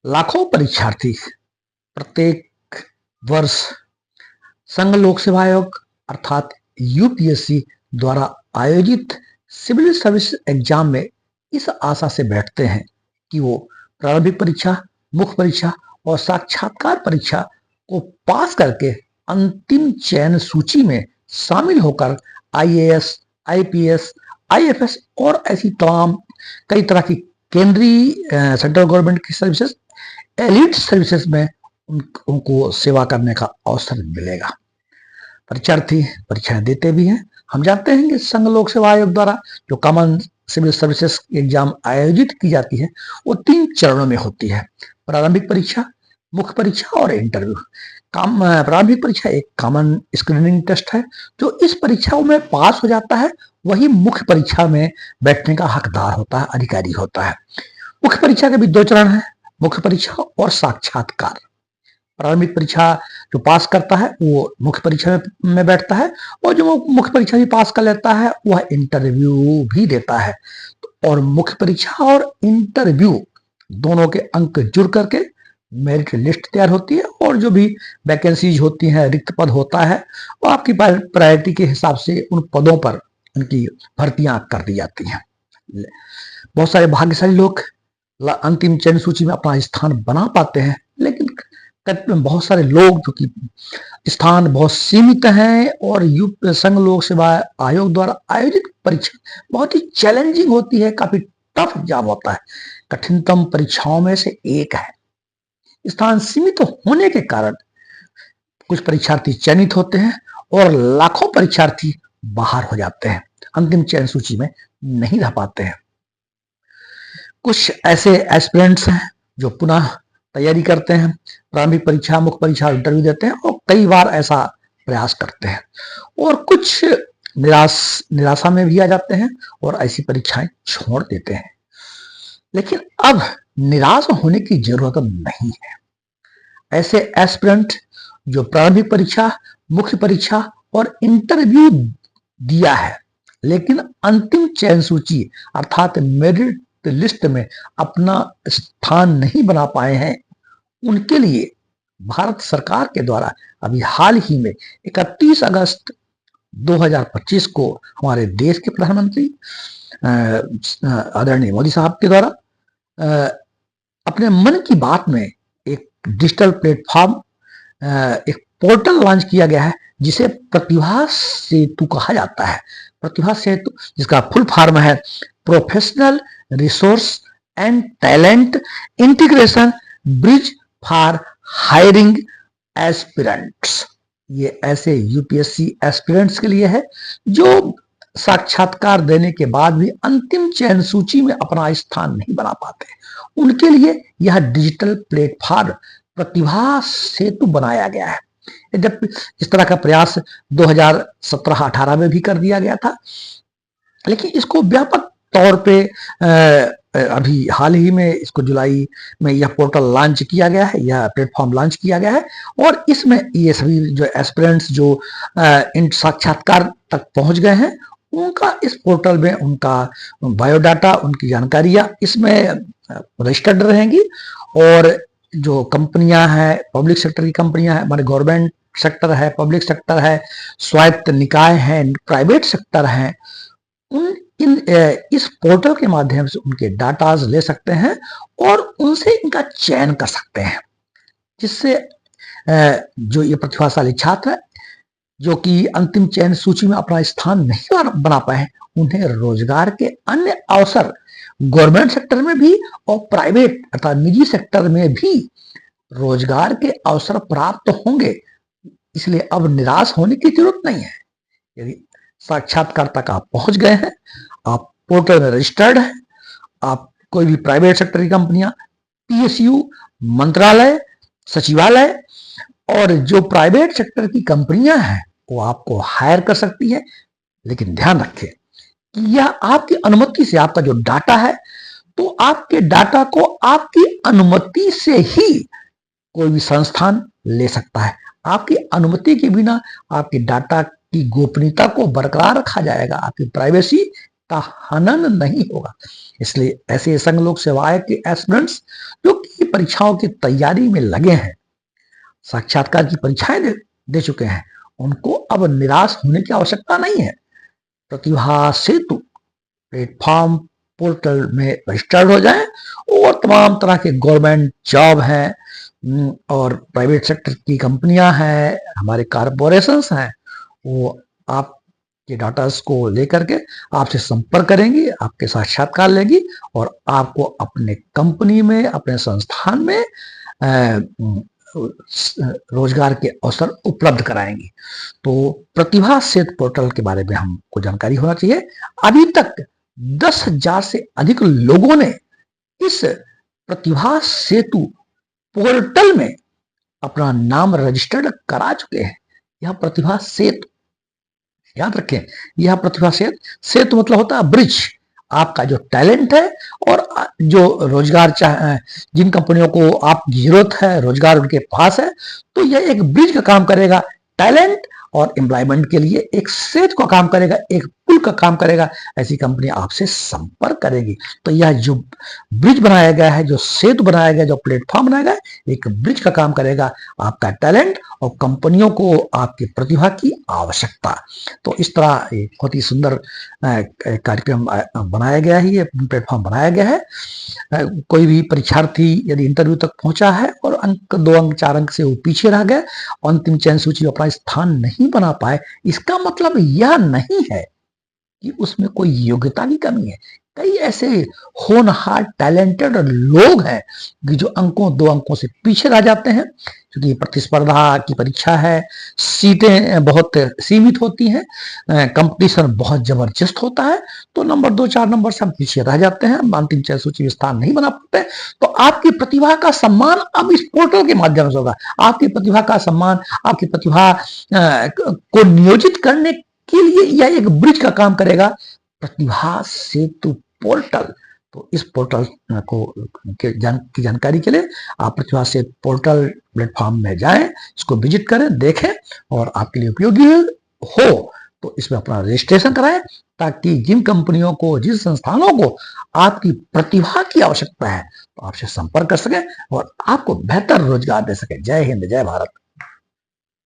लाखों परीक्षार्थी प्रत्येक वर्ष संघ लोक सेवा आयोग अर्थात यूपीएससी द्वारा आयोजित सिविल सर्विस एग्जाम में इस आशा से बैठते हैं कि वो प्रारंभिक परीक्षा, मुख्य परीक्षा और साक्षात्कार परीक्षा को पास करके अंतिम चयन सूची में शामिल होकर आईएएस, आईपीएस, आईएफएस और ऐसी तमाम कई तरह की केंद्रीय सेंट्रल गवर्नमेंट की सर्विसेज, एलिट सर्विसेज में उनको सेवा करने का अवसर मिलेगा। परीक्षार्थी परीक्षाएं देते भी हैं। हम जानते हैं कि संघ लोक सेवा आयोग द्वारा जो कॉमन सिविल सर्विसेज एग्जाम आयोजित की जाती है वो 3 चरणों में होती है। प्रारंभिक परीक्षा, मुख्य परीक्षा और इंटरव्यू। प्रारंभिक परीक्षा एक कॉमन स्क्रीनिंग टेस्ट है। जो इस परीक्षा में पास हो जाता है वही मुख्य परीक्षा में बैठने का हकदार होता है, अधिकारी होता है। मुख्य परीक्षा के भी 2 चरण हैं, मुख्य परीक्षा और साक्षात्कार। प्रारंभिक परीक्षा जो पास करता है वो मुख्य परीक्षा में बैठता है और जो मुख्य परीक्षा भी पास कर लेता है वह इंटरव्यू भी देता है। और मुख्य परीक्षा और इंटरव्यू दोनों के अंक जुड़ करके मेरिट लिस्ट तैयार होती है और जो भी वैकेंसीज होती हैं, रिक्त पद होता है, वो आपकी प्रायोरिटी के हिसाब से उन पदों पर उनकी भर्तियां कर दी जाती हैं। बहुत सारे भाग्यशाली लोग अंतिम चयन सूची में अपना स्थान बना पाते हैं, लेकिन बहुत सारे लोग जो कि स्थान बहुत सीमित हैं और संघ लोक सेवा आयोग द्वारा आयोजित परीक्षा बहुत ही चैलेंजिंग होती है, काफी टफ एग्जाम होता है, कठिनतम परीक्षाओं में से एक है। स्थान सीमित होने के कारण कुछ परीक्षार्थी चयनित होते हैं और लाखों परीक्षार्थी बाहर हो जाते हैं, अंतिम चयन सूची में नहीं रह पाते हैं। कुछ ऐसे एस्पिरेंट्स हैं जो पुनः तैयारी करते हैं, प्रारंभिक परीक्षा, मुख्य परीक्षा, इंटरव्यू देते हैं और कई बार ऐसा प्रयास करते हैं और कुछ निराशा में भी आ जाते हैं और ऐसी परीक्षाएं छोड़ देते हैं। लेकिन अब निराश होने की जरूरत नहीं है। ऐसे एस्पिरेंट जो प्रारंभिक परीक्षा, मुख्य परीक्षा और इंटरव्यू दिया है लेकिन अंतिम चयन सूची अर्थात मेरिट लिस्ट में अपना स्थान नहीं बना पाए हैं, उनके लिए भारत सरकार के द्वारा अभी हाल ही में 31 अगस्त 2025 को हमारे देश के प्रधानमंत्री आदरणीय मोदी साहब के द्वारा अपने मन की बात में एक डिजिटल प्लेटफॉर्म, एक पोर्टल लॉन्च किया गया है जिसे प्रतिभा सेतु कहा जाता है। प्रतिभा सेतु जिसका फुल फॉर्म है professional resource and talent integration bridge for hiring aspirants. ये ऐसे यूपीएससी एस्पिरेंट्स के लिए है जो साक्षात्कार देने के बाद भी अंतिम चयन सूची में अपना स्थान नहीं बना पाते। उनके लिए यह डिजिटल प्लेटफॉर्म प्रतिभा सेतु बनाया गया है। जब इस तरह का प्रयास 2017-18 में भी कर दिया गया था, लेकिन इसको व्यापक तौर पे अभी हाल ही में इसको जुलाई में यह पोर्टल लॉन्च किया गया है, यह प्लेटफॉर्म लॉन्च किया गया है और इसमें ये सभी जो एस्पिरेंट्स जो इन साक्षात्कार तक पहुंच गए हैं उनका इस पोर्टल में उनका बायोडाटा, उनकी जानकारियां इसमें रजिस्टर्ड रहेंगी और जो कंपनियां हैं, पब्लिक सेक्टर की कंपनियां हैं, हमारे गवर्नमेंट सेक्टर है, पब्लिक सेक्टर है, स्वायत्त निकाय हैं, प्राइवेट सेक्टर हैं, इस पोर्टल के माध्यम से उनके डाटाज ले सकते हैं और उनसे इनका चयन कर सकते हैं, जिससे जो ये प्रतिभाशाली छात्र है जो कि अंतिम चयन सूची में अपना स्थान नहीं बना पाए, उन्हें रोजगार के अन्य अवसर गवर्नमेंट सेक्टर में भी और प्राइवेट अर्थात निजी सेक्टर में भी रोजगार के अवसर प्राप्त होंगे। इसलिए अब निराश होने की जरूरत नहीं है। यदि साक्षात्कार तक आप पहुंच गए हैं, आप पोर्टल में रजिस्टर्ड हैं, आप कोई भी प्राइवेट सेक्टर की कंपनियां, पीएसयू, मंत्रालय, सचिवालय और जो प्राइवेट सेक्टर की कंपनियां हैं वो आपको हायर कर सकती है। लेकिन ध्यान रखें कि यह आपकी अनुमति से, आपका जो डाटा है तो आपके डाटा को आपकी अनुमति से ही कोई भी संस्थान ले सकता है। आपकी अनुमति के बिना आपके डाटा की गोपनीयता को बरकरार रखा जाएगा, आपकी प्राइवेसी का हनन नहीं होगा। इसलिए ऐसे संघ लोक सेवा आयोग के एस्पिरेंट्स जो कि परीक्षाओं की तैयारी में लगे हैं, साक्षात्कार की परीक्षाएं दे चुके हैं, उनको अब निराश होने की आवश्यकता नहीं है। प्रतिभा सेतु प्लेटफॉर्म पोर्टल में रजिस्टर्ड हो जाएं और तमाम तरह के गवर्नमेंट जॉब हैं और प्राइवेट सेक्टर की कंपनियां हैं, हमारे कॉरपोरेशंस हैं, वो आपके डाटास को लेकर के आपसे संपर्क करेंगी, आपके साक्षात्कार लेगी और आपको अपने कंपनी में, अपने संस्थान में रोजगार के अवसर उपलब्ध कराएंगी। तो प्रतिभा सेतु पोर्टल के बारे में हमको जानकारी होना चाहिए। अभी तक 10,000 से अधिक लोगों ने इस प्रतिभा सेतु पोर्टल में अपना नाम रजिस्टर्ड करा चुके हैं। यह प्रतिभा सेतु, याद रखें, यह प्रतिभा सेतु मतलब होता है ब्रिज। आपका जो टैलेंट है और जो रोजगार जिन कंपनियों को आपकी जरूरत है, रोजगार उनके पास है, तो यह एक ब्रिज का काम करेगा। टैलेंट और एम्प्लॉयमेंट के लिए एक सेतु का काम करेगा, एक पुल का काम करेगा। ऐसी कंपनी आपसे संपर्क करेगी। तो यह जो ब्रिज बनाया गया है, जो सेतु बनाया गया, जो प्लेटफॉर्म बनाया गया है, एक ब्रिज का काम करेगा। आपका टैलेंट और कंपनियों को आपकी प्रतिभा की आवश्यकता। तो इस तरह एक बहुत ही सुंदर कार्यक्रम बनाया गया है, ये प्लेटफॉर्म बनाया गया है। कोई भी परीक्षार्थी यदि इंटरव्यू तक पहुंचा है और अंक 2 अंक 4 अंक से वो पीछे रह गए, अंतिम चयन सूची में अपना स्थान नहीं बना पाए, इसका मतलब यह नहीं है कि उसमें कोई योग्यता की कमी है। कई ऐसे होनहार टैलेंटेड लोग हैं कि जो 2 अंकों से पीछे रह जाते हैं, क्योंकि प्रतिस्पर्धा की परीक्षा है, सीटें बहुत सीमित होती हैं, कंपटीशन बहुत जबरदस्त होता है, तो नंबर 2 4 नंबर से हम पीछे रह जाते हैं, अंतिम चयन सूची में स्थान नहीं बना पाते। तो आपकी प्रतिभा का सम्मान अब इस पोर्टल के माध्यम से होगा। आपकी प्रतिभा का सम्मान, आपकी प्रतिभा को नियोजित करने के लिए यह एक ब्रिज का काम करेगा, प्रतिभा सेतु पोर्टल। तो इस पोर्टल की जानकारी के लिए आप प्रतिभा सेतु पोर्टल प्लेटफॉर्म में जाएं, इसको विजिट करें, देखें और आपके लिए उपयोगी हो तो इसमें अपना रजिस्ट्रेशन कराएं, ताकि जिन कंपनियों को, जिन संस्थानों को आपकी प्रतिभा की आवश्यकता है, तो आपसे संपर्क कर सकें और आपको बेहतर रोजगार दे सकें। जय हिंद, जय भारत।